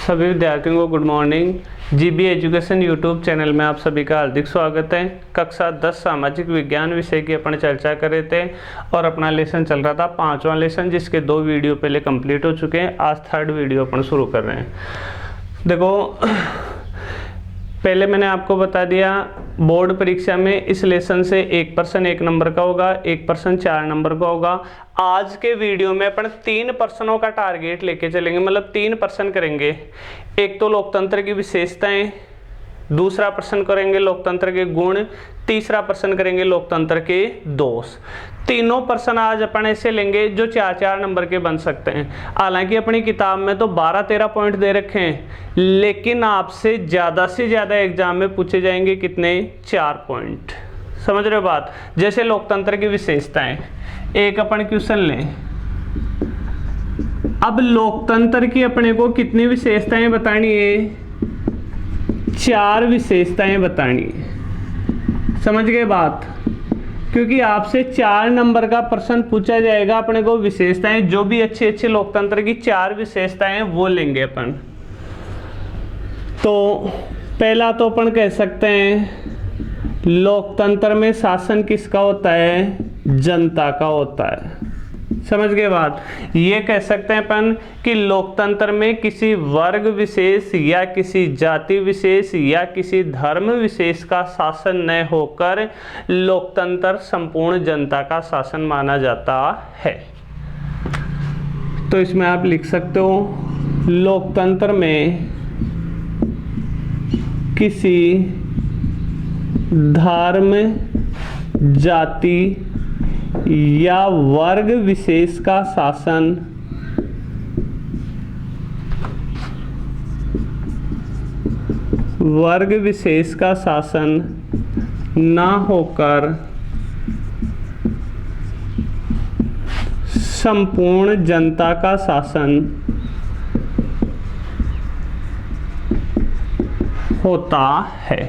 सभी विद्यार्थियों को good morning. GB education YouTube channel में आप सभी का हार्दिक स्वागत है। कक्षा 10 सामाजिक विज्ञान विषय की अपन चर्चा कर रहे थे और अपना लेसन चल रहा था 5वां लेसन, जिसके 2 वीडियो पहले कंप्लीट हो चुके हैं। आज 3rd वीडियो अपन शुरू कर रहे हैं। देखो, पहले मैंने आपको बता दिया बोर्ड परीक्षा में इस लेसन से 1 प्रश्न 1 नंबर का होगा, 1 प्रश्न 4 नंबर का होगा। आज के वीडियो में अपन 3 प्रश्नों का टारगेट लेके चलेंगे, मतलब 3 प्रश्न करेंगे। एक तो लोकतंत्र की विशेषताएं, दूसरा प्रश्न करेंगे लोकतंत्र के गुण, तीसरा प्रश्न करेंगे लोकतंत्र के दोष। तीनों प्रश्न आज अपन ऐसे लेंगे जो 4-4 नंबर के बन सकते हैं। हालांकि अपनी किताब में तो 12-13 पॉइंट दे रखे हैं, लेकिन आपसे से ज़्यादा एग्जाम में पूछे जाएंगे कितने? 4 पॉइंट। समझ रहे हो बात? जैसे लोकतंत्र की विशेषताएं, एक अपन क्वेश्चन लें। अब लोकतंत्र की अपने को कितनी विशेषताएं बतानी है? 4 विशेषताएं बतानी है। समझ गए बात? क्योंकि आपसे 4 नंबर का प्रश्न पूछा जाएगा, अपने को विशेषताएं जो भी अच्छे लोकतंत्र की 4 विशेषताएं वो लेंगे अपन। तो पहला तो अपन कह सकते हैं लोकतंत्र में शासन किसका होता है? जनता का होता है। समझ गए बात? ये कह सकते हैं अपन कि लोकतंत्र में किसी वर्ग विशेष या किसी जाति विशेष या किसी धर्म विशेष का शासन न होकर लोकतंत्र संपूर्ण जनता का शासन माना जाता है। तो इसमें आप लिख सकते हो लोकतंत्र में किसी धर्म, जाति या वर्ग विशेष का शासन ना होकर संपूर्ण जनता का शासन होता है।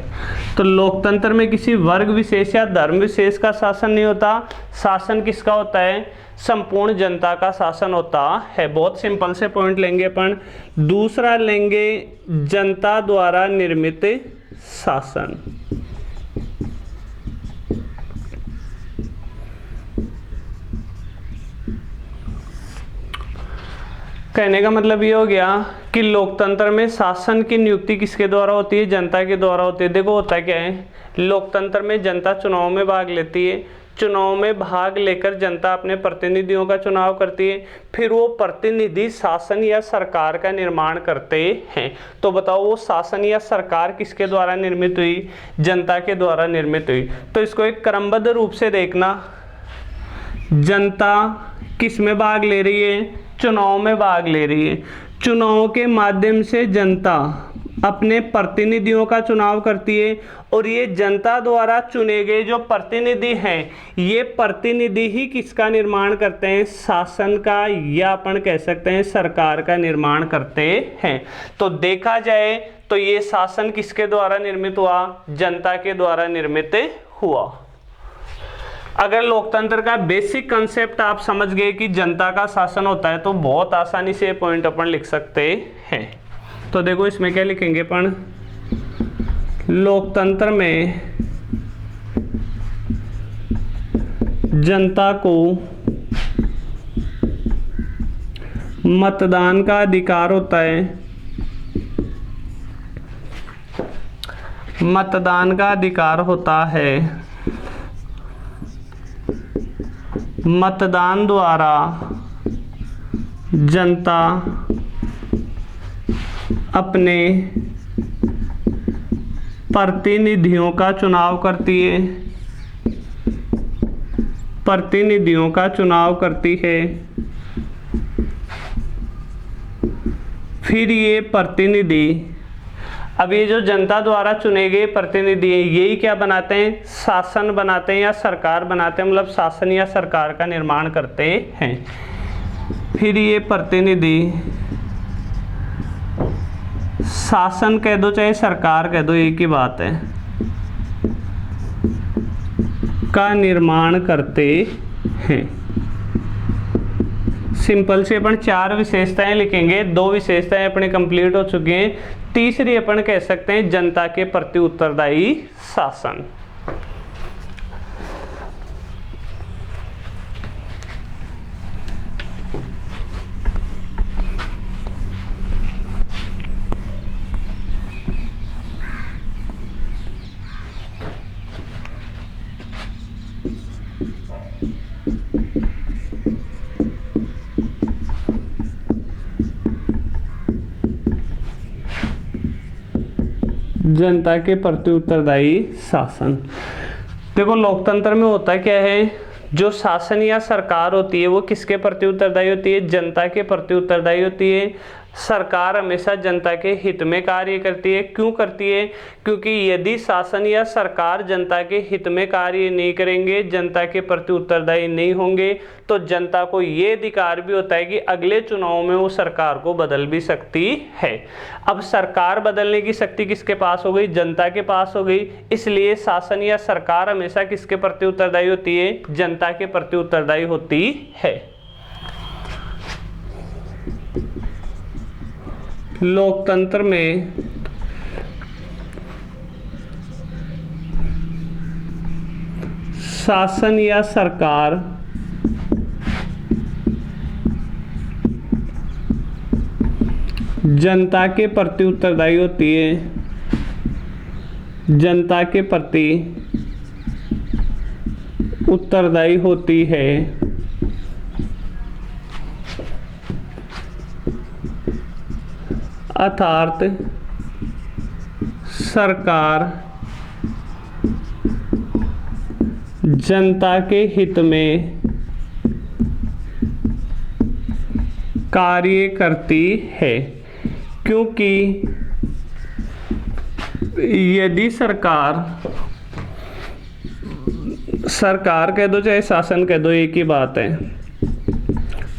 तो लोकतंत्र में किसी वर्ग विशेष या धर्म विशेष का शासन नहीं होता। शासन किसका होता है? संपूर्ण जनता का शासन होता है। बहुत सिंपल से पॉइंट लेंगे अपन। दूसरा लेंगे जनता द्वारा निर्मित शासन। कहने का मतलब ये हो गया कि लोकतंत्र में शासन की नियुक्ति किसके द्वारा होती है? जनता के द्वारा होती है। देखो होता क्या है, लोकतंत्र में जनता चुनाव में भाग लेती है। चुनाव में भाग लेकर जनता अपने प्रतिनिधियों का चुनाव करती है। फिर वो प्रतिनिधि शासन या सरकार का निर्माण करते हैं। तो बताओ वो शासन या सरकार किसके द्वारा निर्मित हुई? जनता के द्वारा निर्मित हुई। तो इसको एक क्रमबद्ध रूप से देखना। जनता किस में भाग ले रही है? चुनाव में भाग ले रही है। चुनाव के माध्यम से जनता अपने प्रतिनिधियों का चुनाव करती है और ये जनता द्वारा चुने गए जो प्रतिनिधि हैं, ये प्रतिनिधि ही किसका निर्माण करते हैं? शासन का, या अपन कह सकते हैं सरकार का निर्माण करते हैं। तो देखा जाए तो ये शासन किसके द्वारा निर्मित हुआ? जनता के द्वारा निर्मित हुआ। अगर लोकतंत्र का बेसिक कंसेप्ट आप समझ गए कि जनता का शासन होता है, तो बहुत आसानी से पॉइंट अपन लिख सकते हैं। तो देखो इसमें क्या लिखेंगे अपन? लोकतंत्र में जनता को मतदान का अधिकार होता है। मतदान का अधिकार होता है। मतदान द्वारा जनता अपने प्रतिनिधियों का चुनाव करती है। प्रतिनिधियों का चुनाव करती है। फिर ये प्रतिनिधि, अब ये जो जनता द्वारा चुने गए प्रतिनिधि हैं, यही क्या बनाते हैं? शासन बनाते हैं या सरकार बनाते हैं, मतलब शासन या सरकार का निर्माण करते हैं। फिर ये प्रतिनिधि, शासन कह दो चाहे सरकार कह दो, एक ही बात है, का निर्माण करते हैं। सिंपल से अपन 4 विशेषताएं लिखेंगे, 2 विशेषताएं अपने कंप्लीट हो चुकी हैं, तीसरी अपन कह सकते हैं जनता के प्रति उत्तरदायी शासन। जनता के प्रति उत्तरदायी शासन। देखो लोकतंत्र में होता क्या है, जो शासन या सरकार होती है वो किसके प्रति उत्तरदायी होती है, जनता के प्रति उत्तरदायी होती है। सरकार हमेशा जनता के हित में कार्य करती है। क्यों करती है? क्योंकि यदि शासन या सरकार जनता के हित में कार्य नहीं करेंगे, जनता के प्रति उत्तरदायी नहीं होंगे, तो जनता को ये अधिकार भी होता है कि अगले चुनाव में वो सरकार को बदल भी सकती है। अब सरकार बदलने की शक्ति किसके पास हो गई? जनता के पास हो गई। इसलिए शासन या सरकार हमेशा किसके प्रति उत्तरदायी होती है? जनता के प्रति उत्तरदायी होती है। लोकतंत्र में शासन या सरकार जनता के प्रति उत्तरदायी होती है, जनता के प्रति उत्तरदायी होती है। अर्थात सरकार जनता के हित में कार्य करती है। क्योंकि यदि सरकार कह दो चाहे शासन कह दो, एक ही बात है,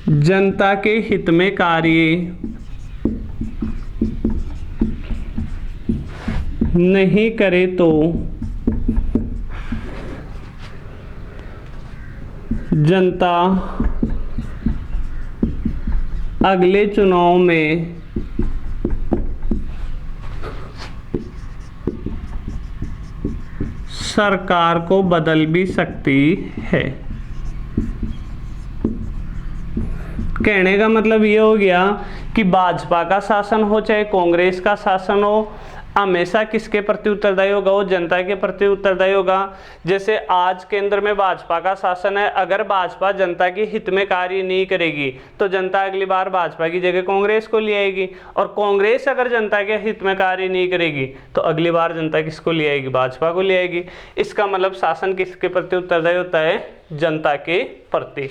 जनता के हित में कार्य नहीं करे तो जनता अगले चुनाव में सरकार को बदल भी सकती है। कहने का मतलब ये हो गया कि भाजपा का शासन हो चाहे कांग्रेस का शासन हो, हमेशा किसके प्रति उत्तरदायी होगा? वो जनता के प्रति उत्तरदायी होगा। जैसे आज केंद्र में भाजपा का शासन है, अगर भाजपा जनता के हित में कार्य नहीं करेगी तो जनता अगली बार भाजपा की जगह कांग्रेस को ले आएगी, और कांग्रेस अगर जनता के हित में कार्य नहीं करेगी तो अगली बार जनता किसको ले आएगी? भाजपा को ले आएगी। इसका मतलब शासन किसके प्रति उत्तरदायी होता है? जनता के प्रति।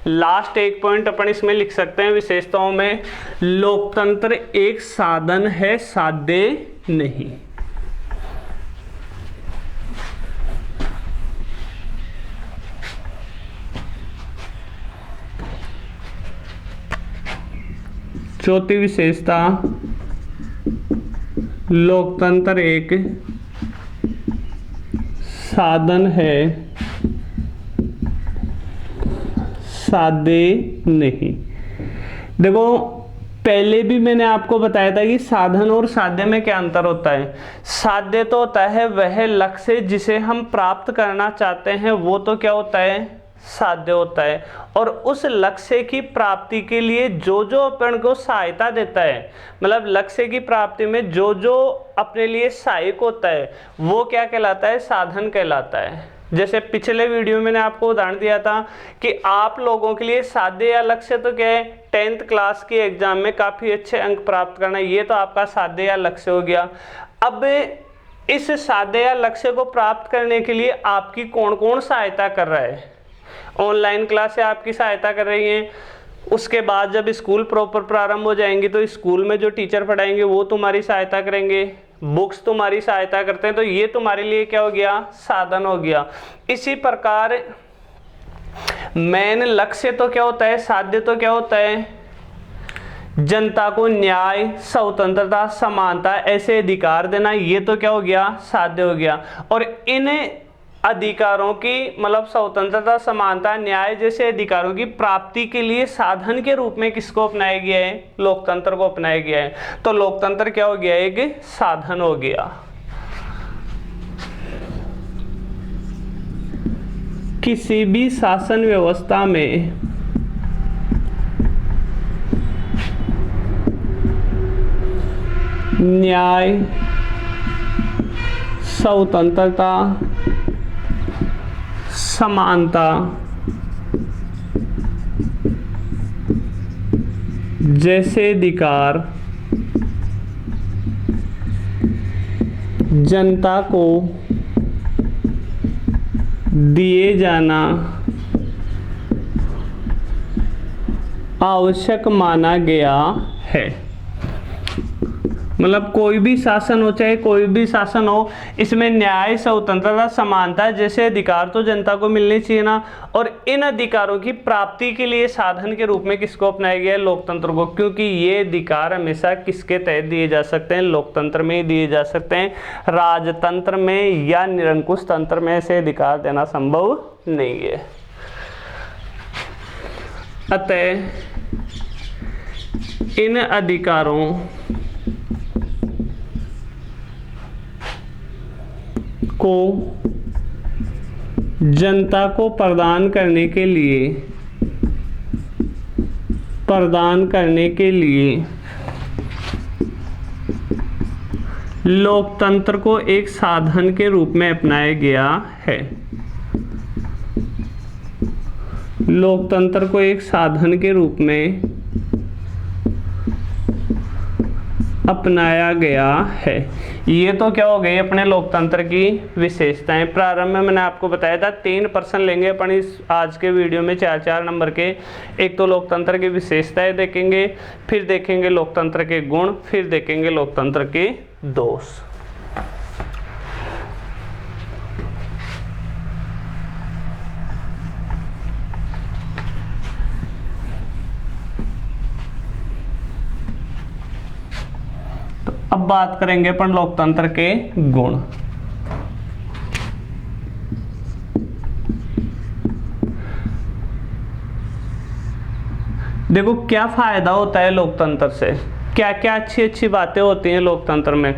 लास्ट एक पॉइंट अपन इसमें लिख सकते हैं विशेषताओं में, लोकतंत्र एक साधन है, साध्य नहीं। चौथी विशेषता, लोकतंत्र एक साधन है, साध्य नहीं। देखो पहले भी मैंने आपको बताया था कि साधन और साध्य में क्या अंतर होता है। साध्य तो होता है वह लक्ष्य जिसे हम प्राप्त करना चाहते हैं, वो तो क्या होता है? साध्य होता है। और उस लक्ष्य की प्राप्ति के लिए जो जो अपन को सहायता देता है, मतलब लक्ष्य की प्राप्ति में जो जो अपने लिए सहायक होता है, वो क्या कहलाता है? साधन कहलाता है। जैसे पिछले वीडियो में मैंने आपको उदाहरण दिया था कि आप लोगों के लिए साध्य या लक्ष्य तो क्या है? 10th क्लास के एग्जाम में काफ़ी अच्छे अंक प्राप्त करना, ये तो आपका साध्य या लक्ष्य हो गया। अब इस साध्य या लक्ष्य को प्राप्त करने के लिए आपकी कौन कौन सहायता कर रहा है? ऑनलाइन क्लासें आपकी सहायता कर रही हैं। उसके बाद जब स्कूल प्रॉपर प्रारंभ हो जाएंगी तो स्कूल में जो टीचर पढ़ाएंगे वो तुम्हारी सहायता करेंगे, बुक्स तुम्हारी सहायता करते हैं, तो ये तुम्हारे लिए क्या हो गया? साधन हो गया। इसी प्रकार मेन लक्ष्य तो क्या होता है? साध्य तो क्या होता है? जनता को न्याय, स्वतंत्रता, समानता ऐसे अधिकार देना, ये तो क्या हो गया? साध्य हो गया। और इन्हें अधिकारों की मतलब स्वतंत्रता, समानता, न्याय जैसे अधिकारों की प्राप्ति के लिए साधन के रूप में किसको अपनाया गया है? लोकतंत्र को अपनाया गया है। तो लोकतंत्र क्या हो गया? एक साधन हो गया। किसी भी शासन व्यवस्था में न्याय, स्वतंत्रता, समानता जैसे अधिकार जनता को दिए जाना आवश्यक माना गया है। मतलब कोई भी शासन हो, चाहे कोई भी शासन हो, इसमें न्याय, स्वतंत्रता, समानता जैसे अधिकार तो जनता को मिलने चाहिए ना। और इन अधिकारों की प्राप्ति के लिए साधन के रूप में किसको अपनाया गया है? लोकतंत्र को। क्योंकि ये अधिकार हमेशा किसके तहत दिए जा सकते हैं? लोकतंत्र में ही दिए जा सकते हैं। राजतंत्र में या निरंकुश तंत्र में ऐसे अधिकार देना संभव नहीं है। अतः इन अधिकारों को जनता को प्रदान करने के लिए लोकतंत्र को एक साधन के रूप में अपनाया गया है। लोकतंत्र को एक साधन के रूप में अपनाया गया है। ये तो क्या हो गई अपने लोकतंत्र की विशेषताएं। प्रारंभ में मैंने आपको बताया था 3 प्रश्न लेंगे अपन इस आज के वीडियो में, 4-4 नंबर के। एक तो लोकतंत्र की विशेषताएं देखेंगे, फिर देखेंगे लोकतंत्र के गुण, फिर देखेंगे लोकतंत्र के दोष। अब बात करेंगे अपन लोकतंत्र के गुण। देखो क्या फायदा होता है लोकतंत्र से, क्या क्या अच्छी अच्छी बातें होती हैं लोकतंत्र में।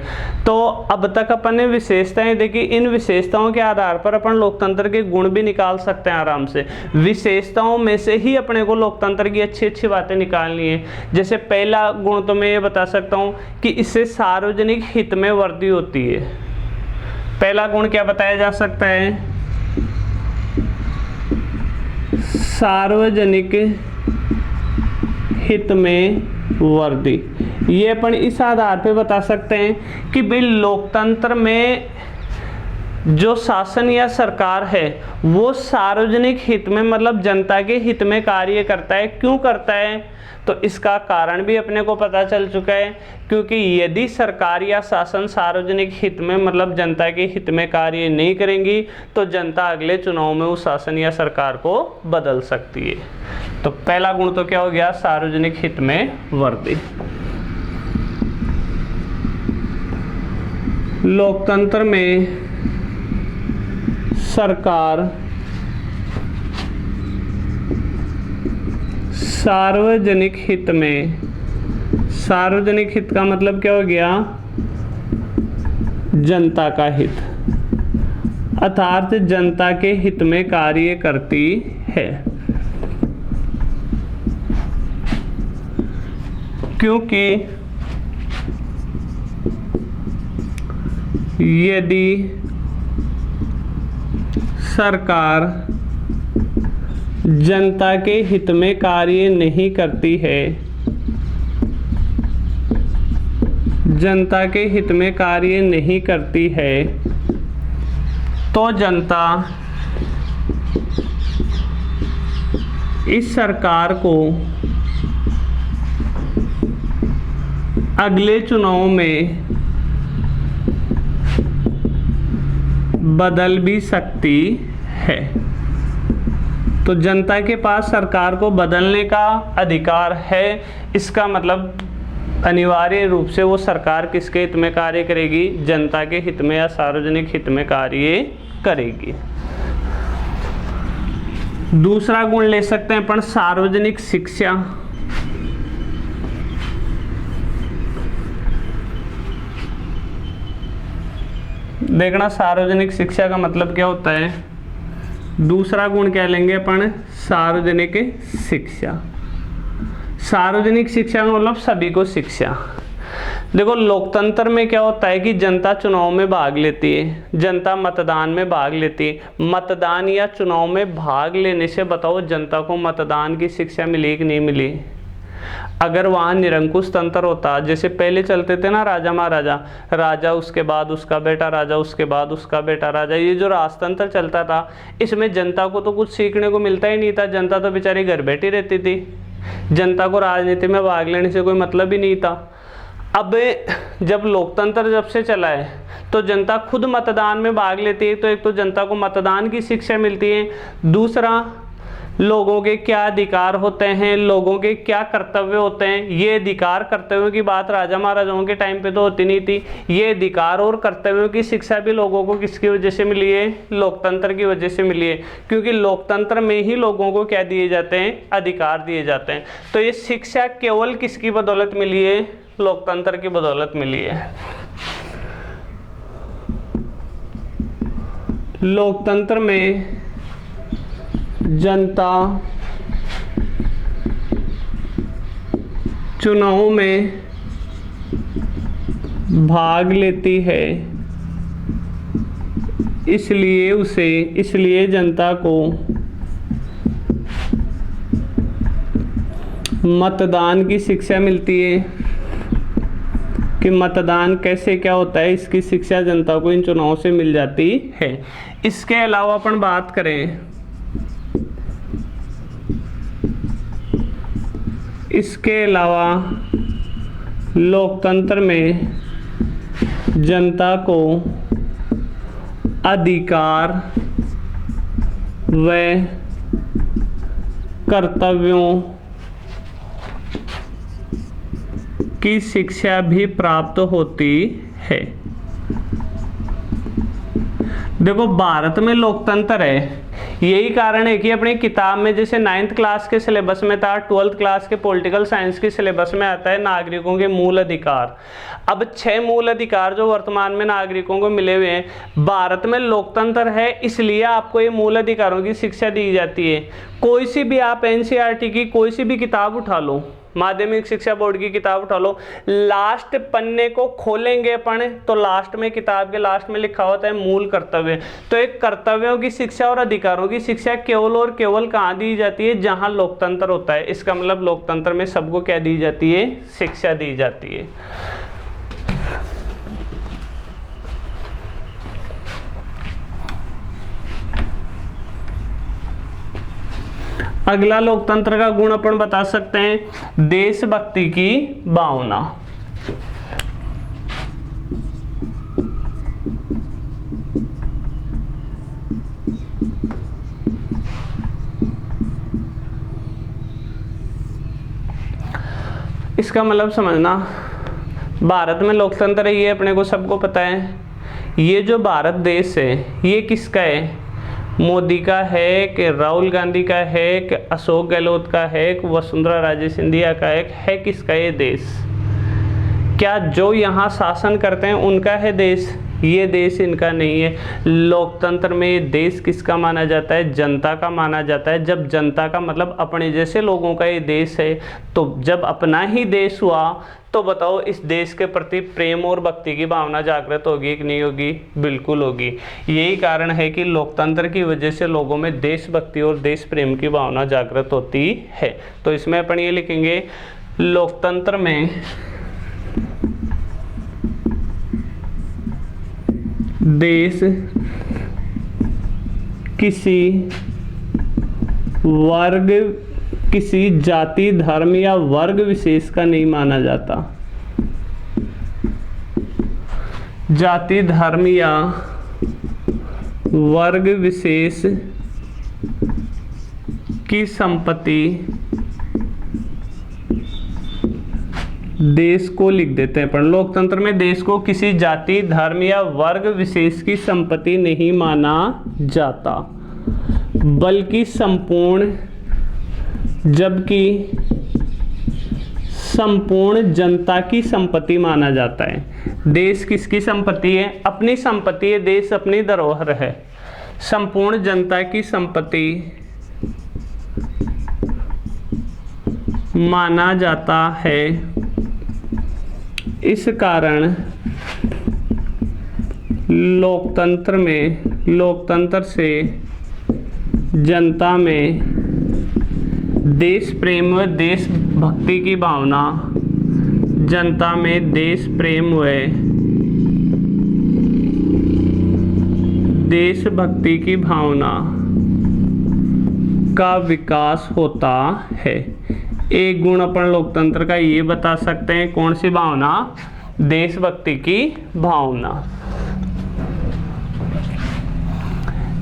तो अब तक अपन ने विशेषताएं देखी, इन विशेषताओं के आधार पर अपन लोकतंत्र के गुण भी निकाल सकते हैं आराम से। विशेषताओं में से ही अपने को लोकतंत्र की अच्छी अच्छी बातें निकालनी है। जैसे पहला गुण तो मैं ये बता सकता हूँ कि इससे सार्वजनिक हित में वृद्धि होती है। पहला गुण क्या बताया जा सकता है? सार्वजनिक हित में वृद्धि। ये अपन इस आधार पे बता सकते हैं कि भाई लोकतंत्र में जो शासन या सरकार है वो सार्वजनिक हित में मतलब जनता के हित में कार्य करता है। क्यों करता है? तो इसका कारण भी अपने को पता चल चुका है। क्योंकि यदि सरकार या शासन सार्वजनिक हित में मतलब जनता के हित में कार्य नहीं करेंगी तो जनता अगले चुनाव में उस शासन या सरकार को बदल सकती है। तो पहला गुण तो क्या हो गया? सार्वजनिक हित में वृद्धि। लोकतंत्र में सरकार सार्वजनिक हित में, सार्वजनिक हित का मतलब क्या हो गया? जनता का हित, अर्थात जनता के हित में कार्य करती है। क्योंकि यदि सरकार जनता के हित में कार्य नहीं करती है, जनता के हित में कार्य नहीं करती है तो जनता इस सरकार को अगले चुनाव में बदल भी सकती है। तो जनता के पास सरकार को बदलने का अधिकार है। इसका मतलब अनिवार्य रूप से वो सरकार किसके हित में कार्य करेगी? जनता के हित में या सार्वजनिक हित में कार्य करेगी। दूसरा गुण ले सकते हैं अपन सार्वजनिक शिक्षा। देखना सार्वजनिक शिक्षा का मतलब क्या होता है। दूसरा गुण क्या लेंगे अपन, सार्वजनिक शिक्षा। सार्वजनिक शिक्षा का मतलब सभी को शिक्षा। देखो लोकतंत्र में क्या होता है कि जनता चुनाव में भाग लेती है, जनता मतदान में भाग लेती है। मतदान या चुनाव में भाग लेने से बताओ जनता को मतदान की शिक्षा मिली कि नहीं मिली। अगर वहाँ निरंकुश तंत्र होता, जैसे पहले चलते थे ना राजा महाराजा, राजा उसके बाद उसका बेटा राजा, उसके बाद उसका बेटा राजा, ये जो राजतंत्र चलता था, इसमें जनता को तो कुछ सीखने को मिलता ही नहीं था। जनता तो बेचारी घर बैठी रहती थी, जनता को राजनीति में भाग लेने से कोई मतलब ही नहीं था। अब जब लोकतंत्र जब से चला है तो जनता खुद मतदान में भाग लेती है, तो एक तो जनता को मतदान की शिक्षा मिलती है, दूसरा लोगों के क्या अधिकार होते हैं, लोगों के क्या कर्तव्य होते हैं। ये अधिकार कर्तव्यों की बात राजा महाराजाओं के टाइम पे तो होती नहीं थी। ये अधिकार और कर्तव्यों की शिक्षा भी लोगों को किसकी वजह से मिली है, लोकतंत्र की वजह से मिली है, क्योंकि लोकतंत्र में ही लोगों को क्या दिए जाते हैं, अधिकार दिए जाते हैं। तो ये शिक्षा केवल किसकी बदौलत मिली है, लोकतंत्र की बदौलत मिली है। लोकतंत्र में जनता चुनाव में भाग लेती है, इसलिए जनता को मतदान की शिक्षा मिलती है कि मतदान कैसे क्या होता है, इसकी शिक्षा जनता को इन चुनाव से मिल जाती है। इसके अलावा अपन बात करें, इसके अलावा लोकतंत्र में जनता को अधिकार व कर्तव्यों की शिक्षा भी प्राप्त होती है। देखो भारत में लोकतंत्र है, यही कारण है कि अपनी किताब में जैसे 9th क्लास के सिलेबस में था, 12th क्लास के पॉलिटिकल साइंस के सिलेबस में आता है नागरिकों के मूल अधिकार। अब 6 मूल अधिकार जो वर्तमान में नागरिकों को मिले हुए हैं, भारत में लोकतंत्र है इसलिए आपको ये मूल अधिकारों की शिक्षा दी जाती है। कोई सी भी आप NCERT की कोई सी भी किताब उठा लो, माध्यमिक शिक्षा बोर्ड की किताब उठा लो, लास्ट पन्ने को खोलेंगे अपन तो लास्ट में, किताब के लास्ट में लिखा होता है मूल कर्तव्य। तो एक कर्तव्यों की शिक्षा और अधिकारों की शिक्षा केवल और केवल कहाँ दी जाती है, जहां लोकतंत्र होता है। इसका मतलब लोकतंत्र में सबको क्या दी जाती है, शिक्षा दी जाती है। अगला लोकतंत्र का गुण अपन बता सकते हैं देशभक्ति की भावना। इसका मतलब समझना, भारत में लोकतंत्र है ये अपने को सबको पता है। ये जो भारत देश है ये किसका है, मोदी का है कि राहुल गांधी का है कि अशोक गहलोत का है कि वसुंधरा राजे सिंधिया का है किसका ये देश? क्या जो यहाँ शासन करते हैं उनका है देश? ये देश इनका नहीं है। लोकतंत्र में देश किसका माना जाता है, जनता का माना जाता है। जब जनता का मतलब अपने जैसे लोगों का ये देश है, तो जब अपना ही देश हुआ तो बताओ इस देश के प्रति प्रेम और भक्ति की भावना जागृत होगी कि नहीं होगी? बिल्कुल होगी। यही कारण है कि लोकतंत्र की वजह से लोगों में देशभक्ति और देश प्रेम की भावना जागृत होती है। तो इसमें अपन ये लिखेंगे, लोकतंत्र में देश किसी वर्ग, किसी जाति, धर्म या वर्ग विशेष का नहीं माना जाता। जाति, धर्म या वर्ग विशेष की संपत्ति देश को लिख देते हैं। पर लोकतंत्र में देश को किसी जाति, धर्म या वर्ग विशेष की संपत्ति नहीं माना जाता। बल्कि संपूर्ण, जबकि संपूर्ण जनता की संपत्ति माना जाता है। देश किसकी संपत्ति है? अपनी संपत्ति है। देश अपनी धरोहर है। संपूर्ण जनता की संपत्ति माना जाता है। इस कारण लोकतंत्र से जनता में देश प्रेम व देशभक्ति की भावना, जनता में देश प्रेम व देशभक्ति की भावना का विकास होता है। एक गुण अपन लोकतंत्र का ये बता सकते हैं, कौन सी भावना? देशभक्ति की भावना।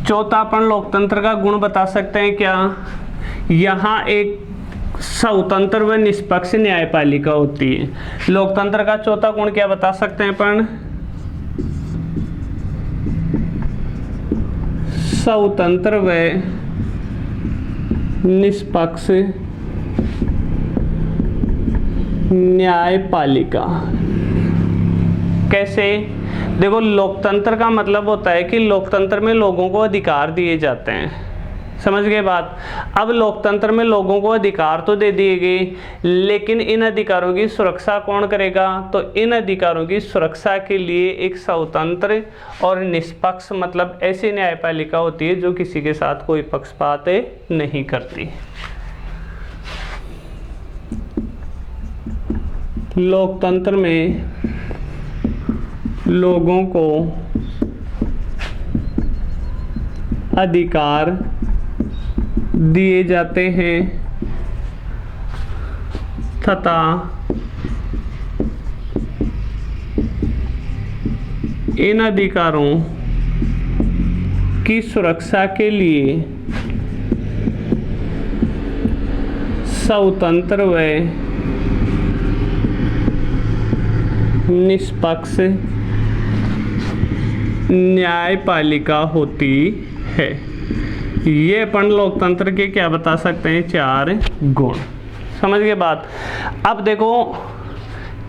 चौथा अपन लोकतंत्र का गुण बता सकते हैं क्या? यहाँ एक स्वतंत्र व निष्पक्ष न्यायपालिका होती है। लोकतंत्र का चौथा गुण क्या बता सकते हैं अपन? स्वतंत्र व निष्पक्ष न्यायपालिका। कैसे? देखो, लोकतंत्र का मतलब होता है कि लोकतंत्र में लोगों को अधिकार दिए जाते हैं। समझ गए बात? अब लोकतंत्र में लोगों को अधिकार तो दे दिए गए, लेकिन इन अधिकारों की सुरक्षा कौन करेगा? तो इन अधिकारों की सुरक्षा के लिए एक स्वतंत्र और निष्पक्ष, मतलब ऐसी न्यायपालिका होती है जो किसी के साथ कोई पक्षपात नहीं करती। लोकतंत्र में लोगों को अधिकार दिए जाते हैं तथा इन अधिकारों की सुरक्षा के लिए स्वतंत्र व निष्पक्ष न्यायपालिका होती है। ये अपन लोकतंत्र के क्या बता सकते हैं? 4 गुण। समझ गए बात? अब देखो,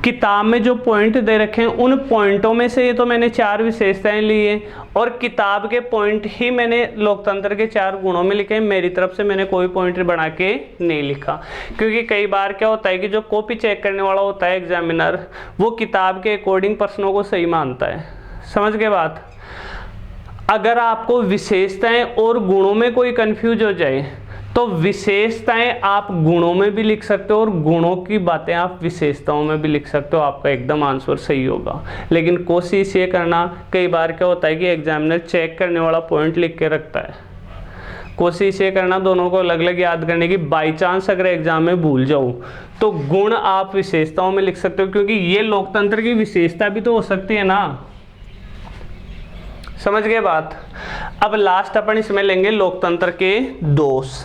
किताब में जो पॉइंट दे रखे हैं उन पॉइंटों में से ये तो मैंने 4 विशेषताएं ली है और किताब के पॉइंट ही मैंने लोकतंत्र के 4 गुणों में लिखे हैं। मेरी तरफ से मैंने कोई पॉइंट बना के नहीं लिखा, क्योंकि कई बार क्या होता है कि जो कॉपी चेक करने वाला होता है एग्जामिनर, वो किताब के अकॉर्डिंग प्रश्नों को सही मानता है। समझ गए बात? अगर आपको विशेषताएं और गुणों में कोई कंफ्यूज हो जाए तो विशेषताएं आप गुणों में भी लिख सकते हो और गुणों की बातें आप विशेषताओं में भी लिख सकते हो, आपका एकदम आंसर सही होगा। लेकिन कोशिश ये करना, कई बार क्या होता है कि एग्जामिनर चेक करने वाला पॉइंट लिख के रखता है, कोशिश ये करना दोनों को अलग अलग याद करने की। बाई चांस अगर एग्जाम में भूल जाओ तो गुण आप विशेषताओं में लिख सकते हो, क्योंकि ये लोकतंत्र की विशेषता भी तो हो सकती है ना। समझ गए बात? अब लास्ट अपन इसमें लेंगे लोकतंत्र के दोष।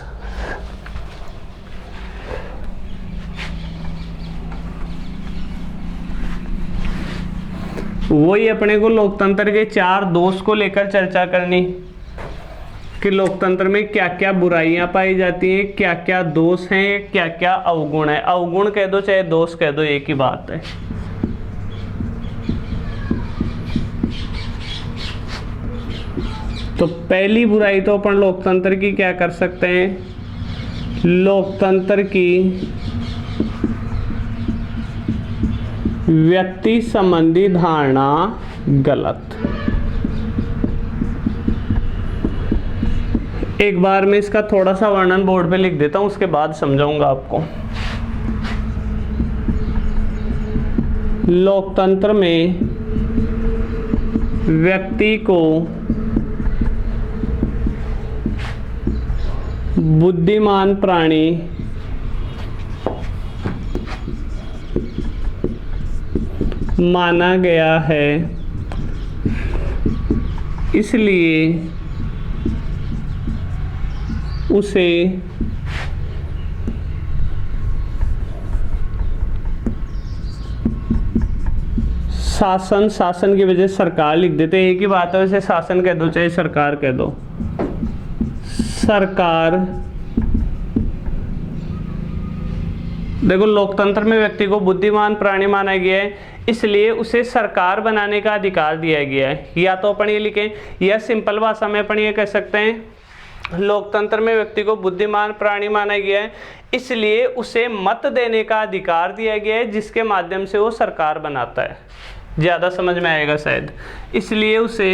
वही अपने को लोकतंत्र के 4 दोष को लेकर चर्चा करनी कि लोकतंत्र में क्या क्या बुराइयां पाई जाती हैं, क्या क्या दोष हैं, क्या क्या अवगुण है। अवगुण कह दो चाहे दोष कह दो, एक ही बात है। तो पहली बुराई तो अपन लोकतंत्र की क्या कर सकते हैं? लोकतंत्र की व्यक्ति संबंधी धारणा गलत। एक बार मैं इसका थोड़ा सा वर्णन बोर्ड पे लिख देता हूं, उसके बाद समझाऊंगा आपको। लोकतंत्र में व्यक्ति को बुद्धिमान प्राणी माना गया है, इसलिए उसे शासन की वजह से सरकार लिख देते हैं। एक ही बात है, वैसे शासन कह दो चाहे सरकार कह दो, सरकार, देखो लोकतंत्र में व्यक्ति को बुद्धिमान प्राणी माना गया है, इसलिए उसे सरकार बनाने का अधिकार दिया गया है। या तो अपन ये लिखें, या सिंपल भाषा में अपन ये कह सकते हैं, लोकतंत्र में व्यक्ति को बुद्धिमान प्राणी माना गया है, इसलिए उसे मत देने का अधिकार दिया गया है, जिसके माध्यम से वो सरकार बनाता है। ज़्यादा समझ में आएगा शायद। इसलिए उसे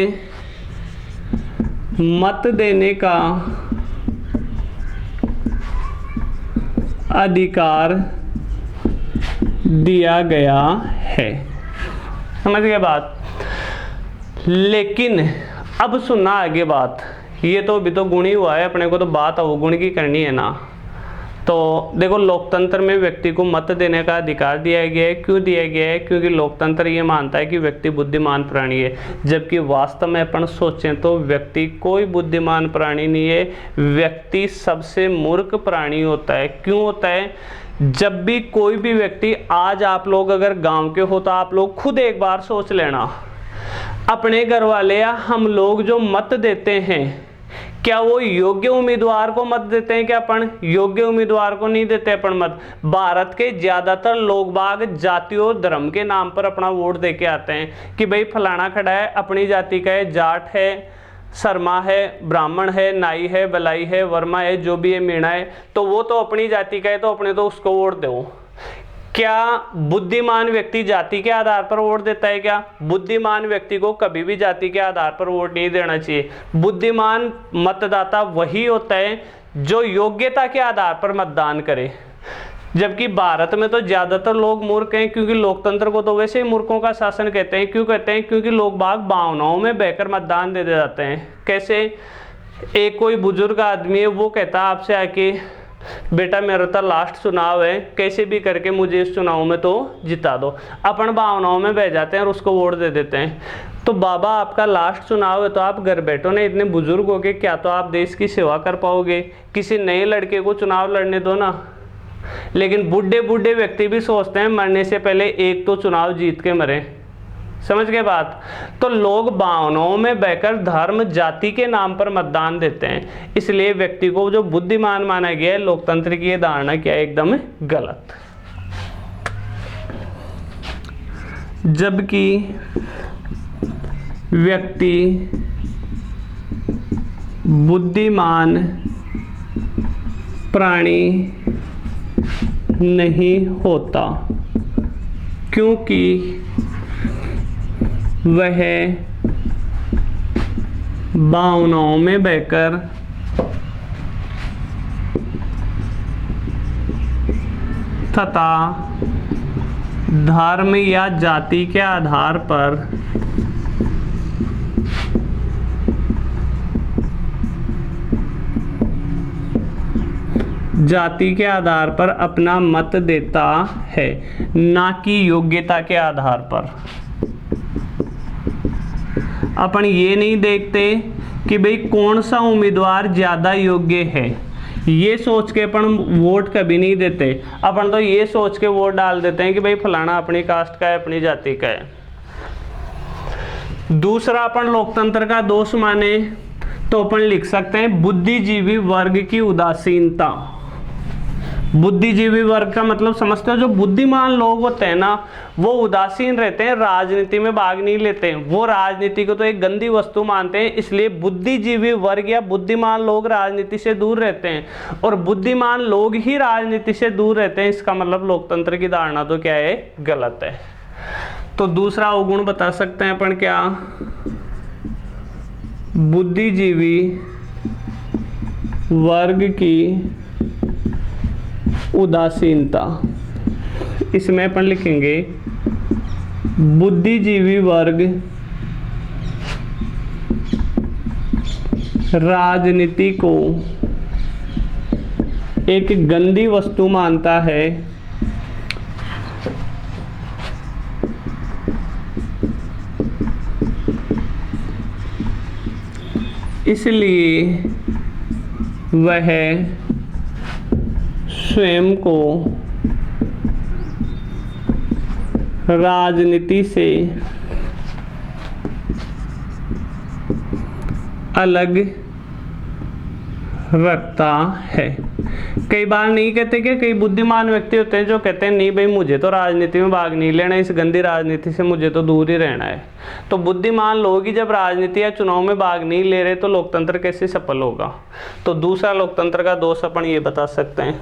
मत देने का अधिकार दिया गया है। समझ गए बात। लेकिन अब सुनना आगे बात, ये तो अभी तो गुण ही हुआ है, अपने को तो बात अवगुण की करनी है ना। तो देखो लोकतंत्र में व्यक्ति को मत देने का अधिकार दिया गया है। क्यों दिया गया है? क्योंकि लोकतंत्र ये मानता है कि व्यक्ति बुद्धिमान प्राणी है, जबकि वास्तव में अपन सोचें तो व्यक्ति कोई बुद्धिमान प्राणी नहीं है। व्यक्ति सबसे मूर्ख प्राणी होता है। क्यों होता है? जब भी कोई भी व्यक्ति, आज आप लोग अगर गांव के हो तो आप लोग खुद एक बार सोच लेना, अपने घर वाले या हम लोग जो मत देते हैं, क्या वो योग्य उम्मीदवार को मत देते हैं? क्या अपन योग्य उम्मीदवार को नहीं देते अपन मत? भारत के ज्यादातर लोग बाग जाति और धर्म के नाम पर अपना वोट दे के आते हैं कि भाई फलाना खड़ा है, अपनी जाति का है, जाट है, शर्मा है, ब्राह्मण है, नाई है, बलाई है, वर्मा है, जो भी है, मीणा है, तो वो तो अपनी जाति का है, तो अपने तो उसको वोट दो। क्या बुद्धिमान व्यक्ति जाति के आधार पर वोट देता है? क्या बुद्धिमान व्यक्ति को कभी भी जाति के आधार पर वोट नहीं देना चाहिए। बुद्धिमान मतदाता वही होता है जो योग्यता के आधार पर मतदान करे। जबकि भारत में तो ज्यादातर लोग मूर्ख हैं, क्योंकि लोकतंत्र को तो वैसे ही मूर्खों का शासन कहते हैं। क्यों कहते हैं? क्योंकि लोग बाग भावनाओं में बहकर मतदान दे जाते हैं। कैसे? एक कोई बुजुर्ग आदमी है, वो कहता है आपसे आके, बेटा मेरा तो लास्ट चुनाव है, कैसे भी करके मुझे इस चुनाव में तो जिता दो। अपन भावनाओं में बह जाते हैं और उसको वोट दे देते हैं। तो बाबा आपका लास्ट चुनाव है, तो आप घर बैठो ना, इतने बुजुर्ग हो के क्या तो आप देश की सेवा कर पाओगे? किसी नए लड़के को चुनाव लड़ने दो ना। लेकिन बूढ़े बूढ़े व्यक्ति भी सोचते हैं मरने से पहले एक तो चुनाव जीत के मरे। समझ गए बात। तो लोग भावनाओं में बहकर धर्म जाति के नाम पर मतदान देते हैं, इसलिए व्यक्ति को जो बुद्धिमान माना गया है, लोकतंत्र की ये धारणा क्या है? एकदम गलत। जबकि व्यक्ति बुद्धिमान प्राणी नहीं होता, क्योंकि वह भावनाओं में बहकर तथा धर्म या जाति के आधार पर अपना मत देता है, ना कि योग्यता के आधार पर। अपन ये नहीं देखते कि भाई कौन सा उम्मीदवार ज़्यादा योग्य है, ये सोच के अपन वोट कभी नहीं देते। अपन तो ये सोच के वोट डाल देते हैं कि भाई फलाना अपनी कास्ट का है, अपनी जाति का है। दूसरा अपन लोकतंत्र का दोष माने तो अपन लिख सकते हैं बुद्धिजीवी वर्ग की उदासीनता। बुद्धिजीवी वर्ग का मतलब समझते हो, जो बुद्धिमान लोग होते हैं ना, वो उदासीन रहते हैं, राजनीति में भाग नहीं लेते हैं। वो राजनीति को तो एक गंदी वस्तु मानते हैं, इसलिए बुद्धिजीवी वर्ग या बुद्धिमान लोग राजनीति से दूर रहते हैं, और बुद्धिमान लोग ही राजनीति से दूर रहते हैं। इसका मतलब लोकतंत्र की धारणा तो क्या है? गलत है। तो दूसरा अवगुण बता सकते हैं अपन क्या? बुद्धिजीवी वर्ग की उदासीनता। इसमें अपन लिखेंगे बुद्धिजीवी वर्ग राजनीति को एक गंदी वस्तु मानता है, इसलिए वह स्वयं को राजनीति से अलग रखता है। कई बार नहीं कहते कि कई बुद्धिमान व्यक्ति होते हैं जो कहते हैं नहीं भाई मुझे तो राजनीति में भाग नहीं लेना, इस गंदी राजनीति से मुझे तो दूर ही रहना है। तो बुद्धिमान लोग ही जब राजनीति या चुनाव में भाग नहीं ले रहे तो लोकतंत्र कैसे सफल होगा। तो दूसरा लोकतंत्र का दोष अपन ये बता सकते हैं।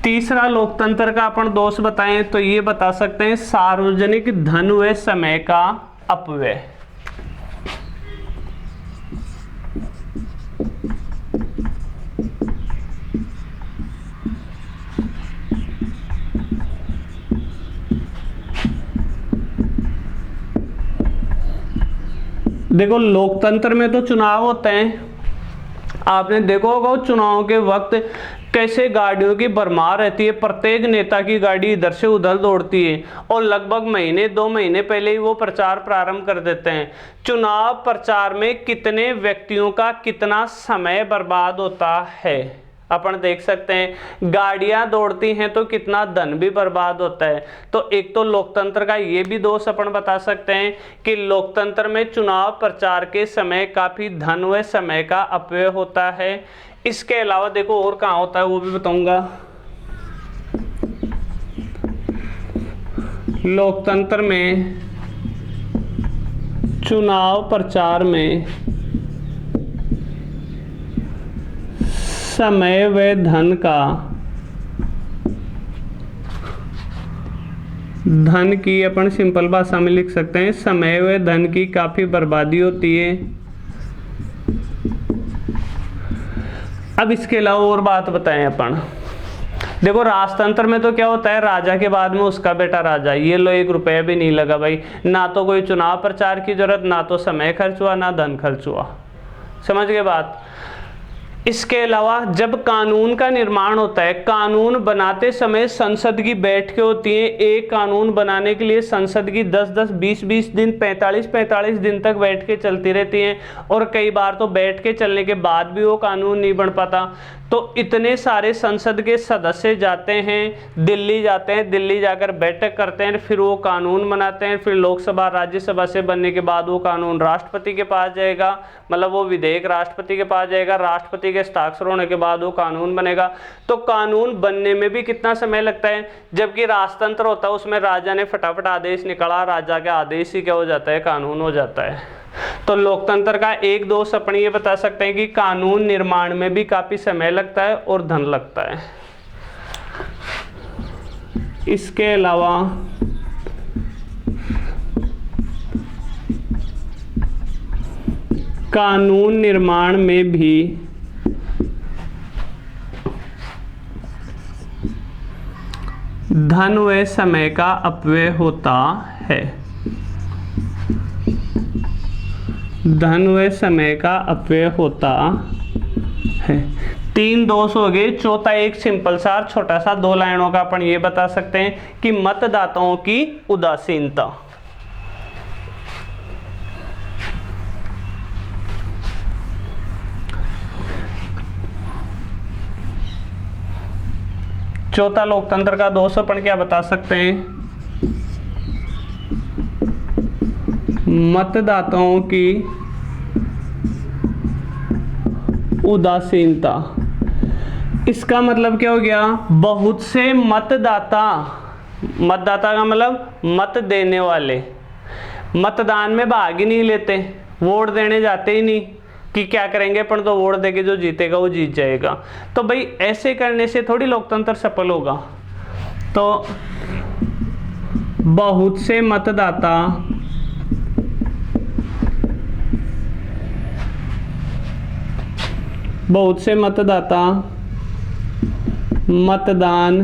तीसरा लोकतंत्र का अपन दोष बताएं तो ये बता सकते हैं सार्वजनिक धन व समय का अपव्यय। देखो लोकतंत्र में तो चुनाव होते हैं, आपने देखा होगा चुनाव के वक्त कैसे गाड़ियों की भरमार रहती है, प्रत्येक नेता की गाड़ी इधर से उधर दौड़ती है और लगभग महीने 2 महीने पहले ही वो प्रचार प्रारंभ कर देते हैं। चुनाव प्रचार में कितने व्यक्तियों का कितना समय बर्बाद होता है अपन देख सकते हैं। गाड़ियां दौड़ती हैं तो कितना धन भी बर्बाद होता है। तो एक तो लोकतंत्र का ये भी दोष अपन बता सकते हैं कि लोकतंत्र में चुनाव प्रचार के समय काफी धन व समय का अपव्यय होता है। इसके अलावा देखो और कहाँ होता है वो भी बताऊंगा। लोकतंत्र में चुनाव प्रचार में समय व धन की अपन सिंपल भाषा में लिख सकते हैं, समय व धन की काफी बर्बादी होती है। अब इसके अलावा और बात बताएं अपन। देखो राजतंत्र में तो क्या होता है, राजा के बाद में उसका बेटा राजा, ये लो 1 रुपया भी नहीं लगा भाई, ना तो कोई चुनाव प्रचार की जरूरत, ना तो समय खर्च हुआ, ना धन खर्च हुआ। समझ गए बात। इसके अलावा जब कानून का निर्माण होता है, कानून बनाते समय संसद की बैठकें होती हैं। एक कानून बनाने के लिए संसद की 10-10, 20-20 दिन, 45-45 दिन तक बैठकें चलती रहती हैं और कई बार तो बैठकें चलने के बाद भी वो कानून नहीं बन पाता। तो इतने सारे संसद के सदस्य जाते हैं, दिल्ली जाते हैं, दिल्ली जाकर बैठक करते हैं, फिर वो कानून बनाते हैं, फिर लोकसभा राज्यसभा से बनने के बाद वो कानून राष्ट्रपति के पास जाएगा, मतलब वो विधेयक राष्ट्रपति के पास जाएगा, राष्ट्रपति के हस्ताक्षर होने के बाद वो कानून बनेगा। तो कानून बनने में भी कितना समय लगता है। जबकि राजतंत्र होता है उसमें राजा ने फटाफट आदेश निकाला, राजा के आदेश ही क्या हो जाता है, कानून हो जाता है। तो लोकतंत्र का एक दोष अपन ये बता सकते हैं कि कानून निर्माण में भी काफी समय लगता है और धन लगता है। इसके अलावा कानून निर्माण में भी धन व समय का अपव्यय होता है। धन व समय का अपव्यय होता है। 3 दोष हो गए। चौथा एक सिंपल सा छोटा सा 2 लाइनों का अपन ये बता सकते हैं कि मतदाताओं की उदासीनता। चौथा लोकतंत्र का दोष अपन क्या बता सकते हैं, मतदाताओं की उदासीनता। इसका मतलब क्या हो गया, बहुत से मतदाता, मतदाता का मतलब मत देने वाले, मतदान में भाग ही नहीं लेते, वोट देने जाते ही नहीं कि क्या करेंगे पर तो वोट देके जो जीतेगा वो जीत जाएगा। तो भाई ऐसे करने से थोड़ी लोकतंत्र सफल होगा। तो बहुत से मतदाता मतदान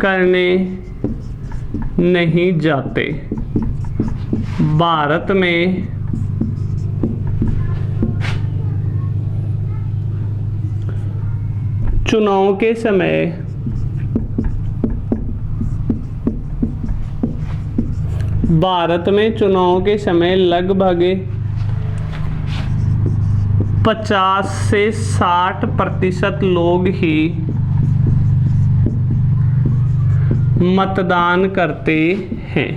करने नहीं जाते। भारत में चुनाव के समय लगभग 50 से 60% लोग ही मतदान करते हैं।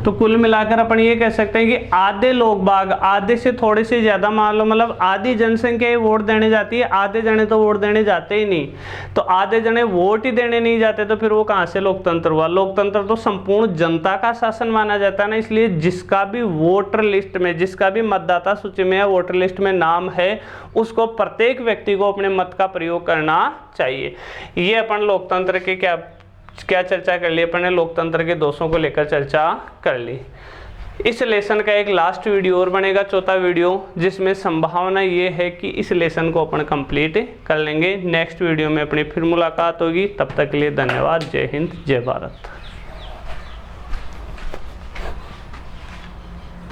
तो कुल मिलाकर अपन ये कह सकते हैं कि आधे लोग बाग, आधे से थोड़े से ज़्यादा मान लो, मतलब आधी जनसंख्या ही वोट देने जाती है, आधे जने तो वोट देने जाते ही नहीं। तो आधे जने वोट ही देने नहीं जाते तो फिर वो कहाँ से लोकतंत्र हुआ? लोकतंत्र तो संपूर्ण जनता का शासन माना जाता है ना। इसलिए जिसका भी वोटर लिस्ट में, जिसका भी मतदाता सूची में या वोटर लिस्ट में नाम है, उसको प्रत्येक व्यक्ति को अपने मत का प्रयोग करना चाहिए। ये अपन लोकतंत्र के क्या चर्चा कर ली अपन ने, लोकतंत्र के दोषों को लेकर चर्चा कर ली। इस लेसन का एक लास्ट वीडियो और बनेगा, चौथा वीडियो, जिसमें संभावना ये है कि इस लेसन को अपन कंप्लीट कर लेंगे। नेक्स्ट वीडियो में अपनी फिर मुलाकात होगी, तब तक के लिए धन्यवाद। जय हिंद, जय भारत।